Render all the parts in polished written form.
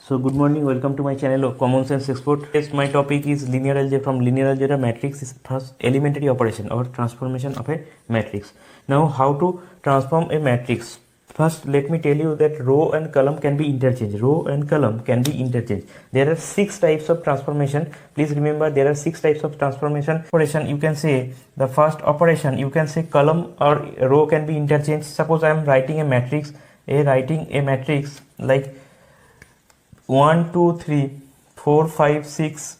So good morning, welcome to my channel of Common Sense Expert. Yes, my topic is linear algebra. From linear algebra, matrix is first elementary operation or transformation of a matrix. Now how to transform a matrix? First let me tell you that row and column can be interchanged. Row and column can be interchanged. There are 6 types of transformation. Please remember there are 6 types of transformation. Operation, you can say the first operation, you can say column or row can be interchanged. Suppose I am writing a matrix, like 1 2 3 4 5 6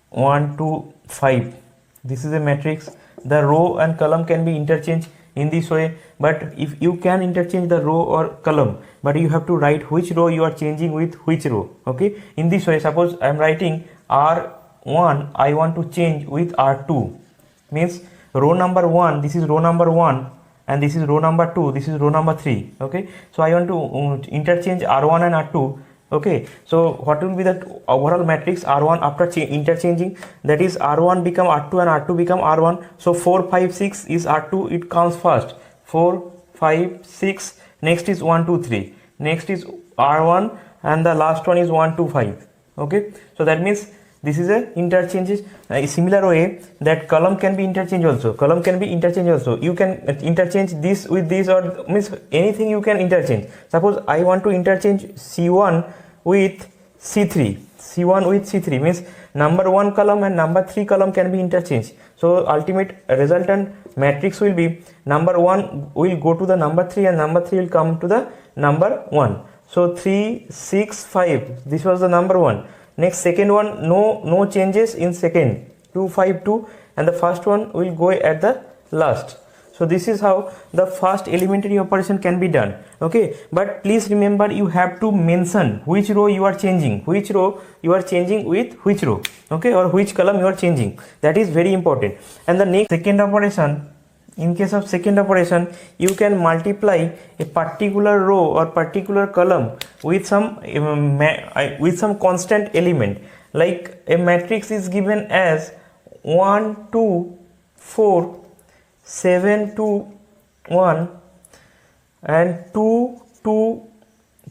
1 2 5. This is a matrix. The row and column can be interchanged in this way, but if you can interchange the row or column, but you have to write which row you are changing with which row. Okay, in this way, suppose I am writing R1, I want to change with R2, means row number 1, this is row number 1, and this is row number 2, this is row number 3. Okay, so I want to interchange R1 and R2. Okay, so what will be the overall matrix R1 after interchanging? That is R1 become R2 and R2 become R1. So 4 5 6 is R2, it comes first. 4 5 6, next is 1 2 3, next is R1, and the last one is 1 2 5. Okay, so that means this is a interchanges. A similar way that column can be interchanged also. Column can be interchanged also. You can interchange this with this, or means anything you can interchange. Suppose I want to interchange C1 with C3. C1 with C3 means number 1 column and number 3 column can be interchanged. So ultimate resultant matrix will be number 1 will go to the number 3 and number 3 will come to the number 1. So 3 6 5, this was the number 1. Next second one, no changes in second, 2 5 2, and the first one will go at the last. So this is how the first elementary operation can be done. Okay, but please remember you have to mention which row you are changing, which row you are changing with which row. Okay, or which column you are changing. That is very important. And the next second operation, in case of second operation, you can multiply a particular row or particular column with some constant element. Like a matrix is given as 1 2 4 7 2 1 and 2 2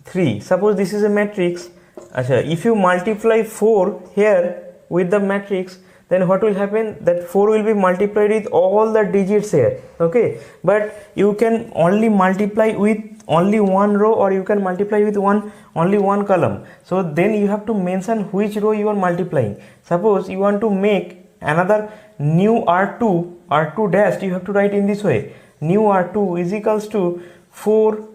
3. Suppose this is a matrix. If you multiply 4 here with the matrix, then what will happen? That 4 will be multiplied with all the digits here. Okay, but you can only multiply with only one row, or you can multiply with only one column. So then you have to mention which row you are multiplying. Suppose you want to make another new R2 dash, you have to write in this way: new R2 is equals to 4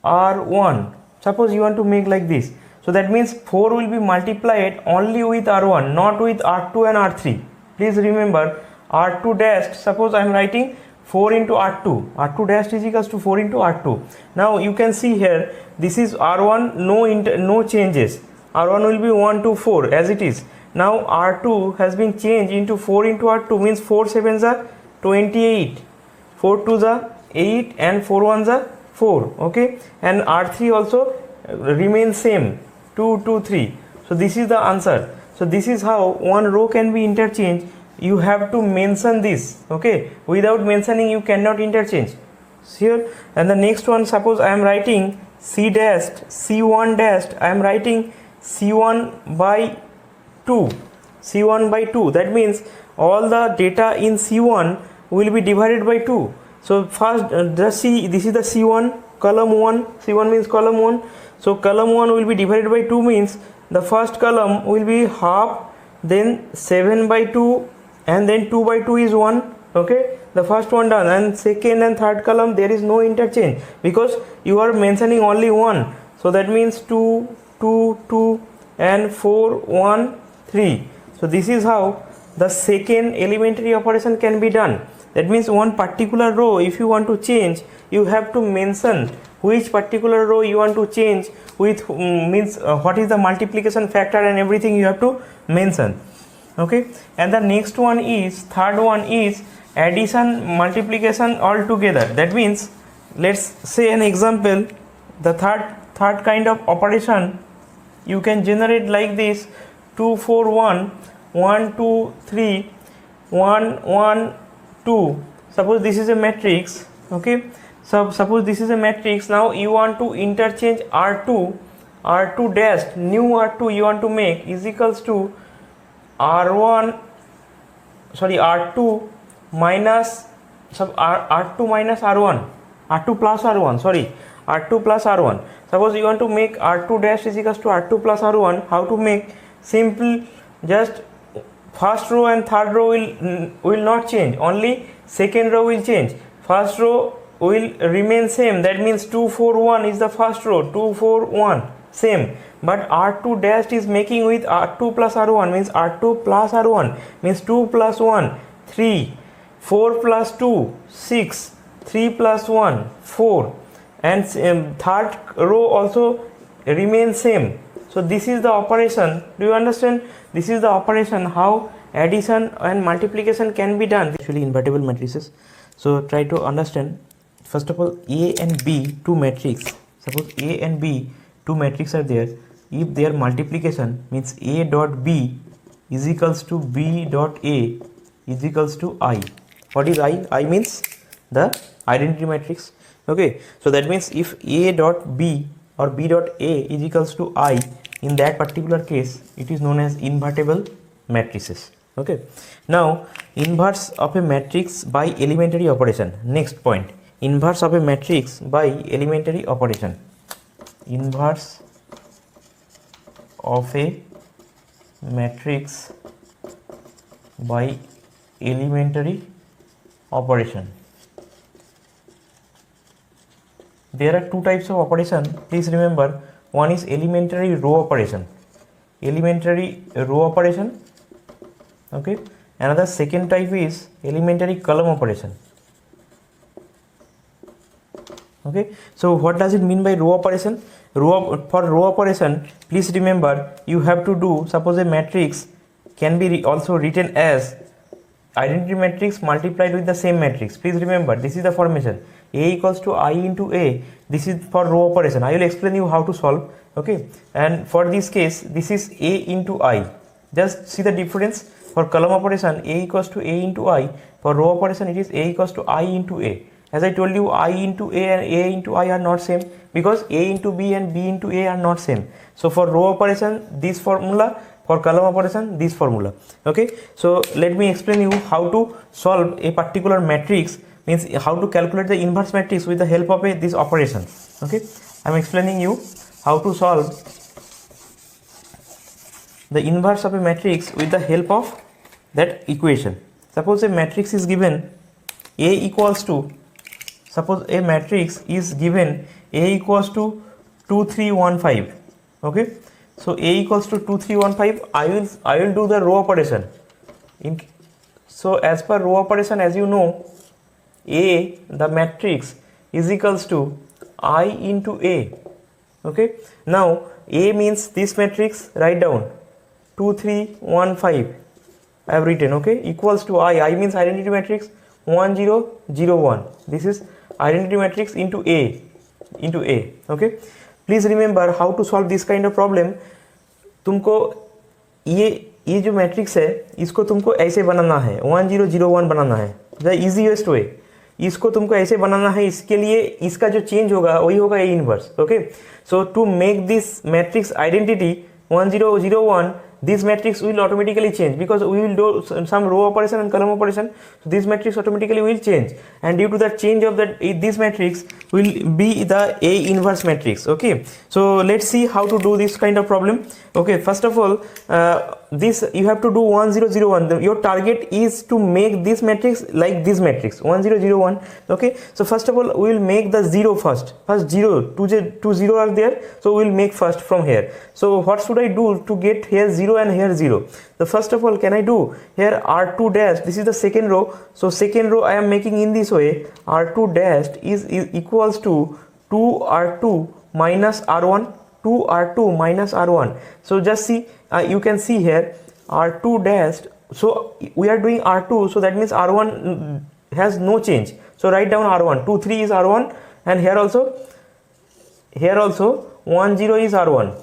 R1. Suppose you want to make like this. So that means 4 will be multiplied only with R1, not with R2 and R3. Please remember R2 dash, suppose I am writing 4 into R2. R2 dash is equals to 4 into R2. Now you can see here, this is R1, no changes. R1 will be 1 to 4 as it is. Now R2 has been changed into 4 into R2, means 4 7s are 28. 4 2s are 8 and 4 1s are 4. Okay, and R3 also remains same, 2 2 3. So this is the answer. So this is how one row can be interchanged. You have to mention this. Okay, without mentioning you cannot interchange here. And the next one, suppose I am writing C dashed C1 dashed, I am writing C1 by 2, C1 by 2. That means all the data in C1 will be divided by 2. So first just see, this is the C1 column 1. C1 means column 1. So column 1 will be divided by 2, means the first column will be half, then 7 by 2, and then 2 by 2 is 1. Okay, the first one done. And second and third column there is no interchange because you are mentioning only 1. So that means 2 2 2 and 4 1 3. So this is how the second elementary operation can be done. That means one particular row, if you want to change, you have to mention which particular row you want to change with, what is the multiplication factor and everything you have to mention. Okay, and the next one is, third one is addition, multiplication all together. That means let's say an example, the third kind of operation you can generate like this: 2 4 1 1 2 3 1 1 2. Suppose this is a matrix. Okay, so suppose this is a matrix. Now you want to interchange R2 R2 dash, new R2 you want to make is equals to R1, sorry, R2 minus R2 minus R1, R2 plus R1, sorry, R2 plus R1. Suppose you want to make R2 dash is equals to R2 plus R1. How to make? Simple, just first row and third row will not change, only second row will change. First row will remain same, that means 2 4 1 is the first row, 2 4 1 same, but R2 dash is making with R2 plus R1, means R2 plus R1 means 2 plus 1 3, 4 plus 2 6, 3 plus 1 4, and third row also remains same. So this is the operation. Do you understand? This is the operation how addition and multiplication can be done. Actually invertible matrices. So try to understand. First of all, A and B, two matrix. Suppose A and B, two matrix are there. If their multiplication means A dot B is equals to B dot A is equals to I. What is I? I means the identity matrix. Okay. So that means if A dot B or B dot A is equals to I, in that particular case, it is known as invertible matrices. Okay. Now, inverse of a matrix by elementary operation. Next point. Inverse of a matrix by elementary operation. Inverse of a matrix by elementary operation. There are two types of operation. Please remember, one is elementary row operation. Elementary row operation. Okay. Another second type is elementary column operation. Okay. So what does it mean by row operation? For row operation, please remember, you have to do, suppose a matrix can be also written as identity matrix multiplied with the same matrix. Please remember, this is the formation. A equals to I into A. This is for row operation. I will explain you how to solve. Okay. And for this case, this is A into I. Just see the difference. For column operation, A equals to A into I. For row operation, it is A equals to I into A. As I told you, I into A and A into I are not same, because A into B and B into A are not same. So for row operation, this formula. For column operation, this formula. Okay. So let me explain you how to solve a particular matrix, means how to calculate the inverse matrix with the help of this operation. Okay. I am explaining you how to solve the inverse of a matrix with the help of that equation. Suppose a matrix is given A equals to, suppose a matrix is given A equals to 2 3 1 5. Okay. So A equals to 2 3 1 5. I will do the row operation. So as per row operation, as you know, A, the matrix, is equals to I into A. Okay. Now A means this matrix, write down 2 3 1 5. I have written. Okay. Equals to I means identity matrix 1 0 0 1. This is identity matrix into A. Okay. Please remember how to solve this kind of problem. तुमको ये जो matrix है इसको तुमको ऐसे बनाना है, 1 0 0 1 बनाना है. The easiest way इसको तुमको ऐसे बनाना है. इसके लिए इसका जो चेंज होगा वही होगा A inverse. Okay. So to make this matrix identity 1 0 0 1, this matrix will automatically change because we will do some row operation and column operation. So this matrix automatically will change, and due to the change of that, this matrix will be the A inverse matrix. Okay. So let's see how to do this kind of problem. Okay. First of all, this you have to do 1 0 0 1. Your target is to make this matrix like this matrix 1 0 0 1. Okay. So first of all, we will make the 0 first. First 0, 2 0 are there, so we will make first from here. So what should I do to get here 0 and here 0? The first of all, can I do here R2 dash? This is the second row. So second row I am making in this way. R2 dash is equals to 2R2 minus R1. 2R2 minus R1. So just see, you can see here R2 dash. So we are doing R2, so that means R1 has no change. So write down R1. 2 3 is R1, and here also 1 0 is R1.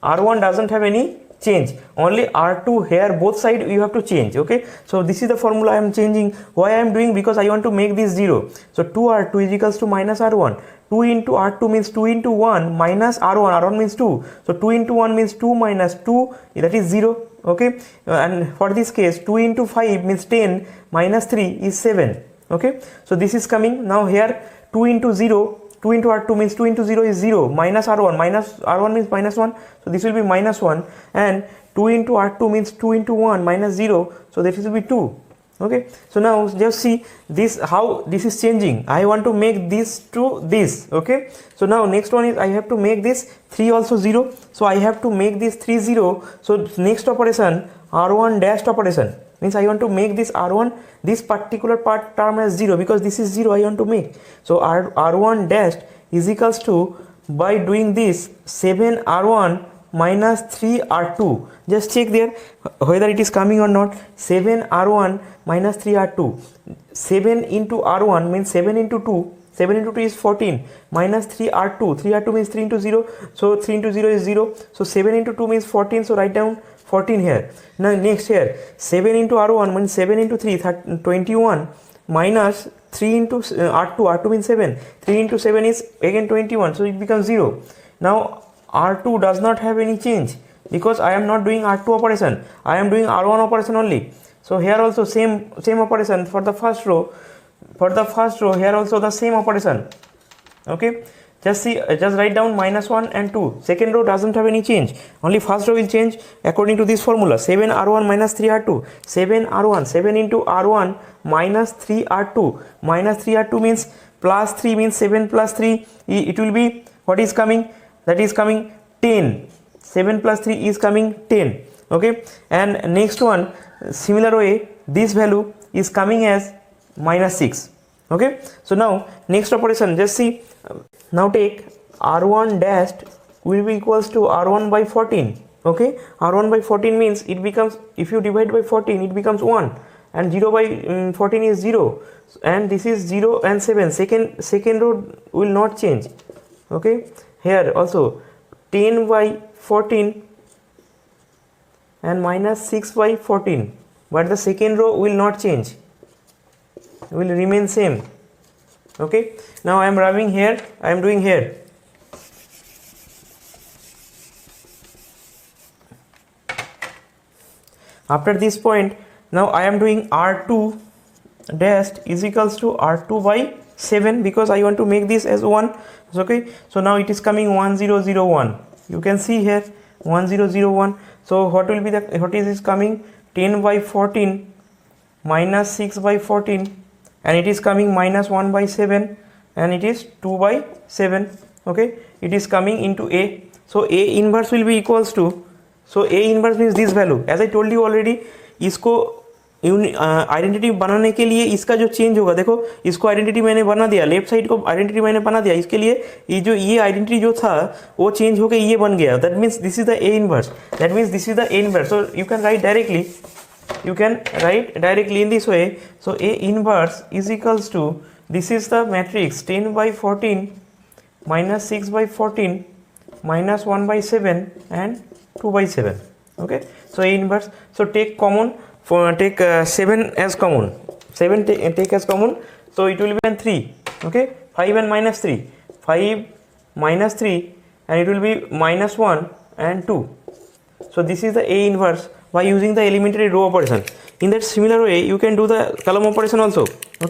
R1 doesn't have any change, only R2 here both side you have to change. Okay. So this is the formula I am changing. Why I am doing? Because I want to make this 0. So 2R2 is equals to minus R1. 2 into R2 means 2 into 1 minus R1, R1 means 2, so 2 into 1 means 2 minus 2, that is 0. Okay, and for this case 2 into 5 means 10 minus 3 is 7. Okay, so this is coming. Now here 2 into 0, 2 into R2 means 2 into 0 is 0, minus R1, minus R1 means minus 1, so this will be minus 1, and 2 into R2 means 2 into 1 minus 0, so this will be 2. Okay, so now just see this, how this is changing. I want to make this to this. Okay, so now next one is I have to make this 3 also 0, so I have to make this 3 0. So next operation, R1 dashed operation, means I want to make this R1, this particular part term as 0, because this is 0 I want to make. So R1 dashed is equals to, by doing this, 7 R1 minus 3 R2. Just check there whether it is coming or not. 7 R1 minus 3 R2. 7 into R1 means 7 into 2. 7 into 2 is 14, minus 3 R2. 3 R2 means 3 into 0. So 3 into 0 is 0. So 7 into 2 means 14. So write down 14 here. Now next here, 7 into R1 means 7 into 3, 21, minus 3 into R2. R2 means 7. 3 into 7 is again 21. So it becomes 0. Now R2 does not have any change, because I am not doing R2 operation, I am doing R1 operation only. So here also same operation for the first row. For the first row here also the same operation. Okay, just see, just write down minus 1 and 2. Second row doesn't have any change, only first row will change according to this formula. 7 R1 minus 3 R2. 7 R1, 7 into R1 minus 3 R2. Minus 3 R2 means plus 3, means 7 plus 3, it will be, what is coming, that is coming 10. 7 plus 3 is coming 10. Okay, and next one, similar way, this value is coming as minus 6. Okay, so now next operation, just see, now take R1 dashed will be equals to R1 by 14. Okay, R1 by 14 means it becomes, if you divide by 14 it becomes 1, and 0 by 14 is 0, and this is 0 and 7. Second row will not change. Okay, here also 10 by 14 and minus 6 by 14, but the second row will not change, will remain same. Okay, now I am rubbing here, I am doing here. After this point, now I am doing R2 dashed is equals to R2 by 7, because I want to make this as 1. Okay, so now it is coming 1001. You can see here 1001. So what will be the, what is this coming, 10 by 14 minus 6 by 14, and it is coming minus 1 by 7, and it is 2 by 7. Okay, it is coming into A. So A inverse will be equals to, so A inverse means this value. As I told you already, इसको identity बनाने के लिए इसका जो change होगा, देखो इसको identity मैंने बना दिया, लेफ्ट साइड को आइडेंटिटी मैंने बना दिया, इसके लिए ये जो ये आइडेंटिटी जो था वो चेंज होकर ये बन गया. That means this is the A inverse, that means this is the A inverse. So you can write directly, you can write directly in this way. So A inverse is equals to, this is the matrix 10 by 14 minus 6 by 14 minus 1 by 7 and 2 by 7. Okay, so A inverse. So take common, take 7 as common, 7 take as common, so it will be 3. Okay, 5 and minus 3, 5 minus 3, and it will be minus 1 and 2. So this is the A inverse by using the elementary row operation. In that similar way you can do the column operation also. Okay.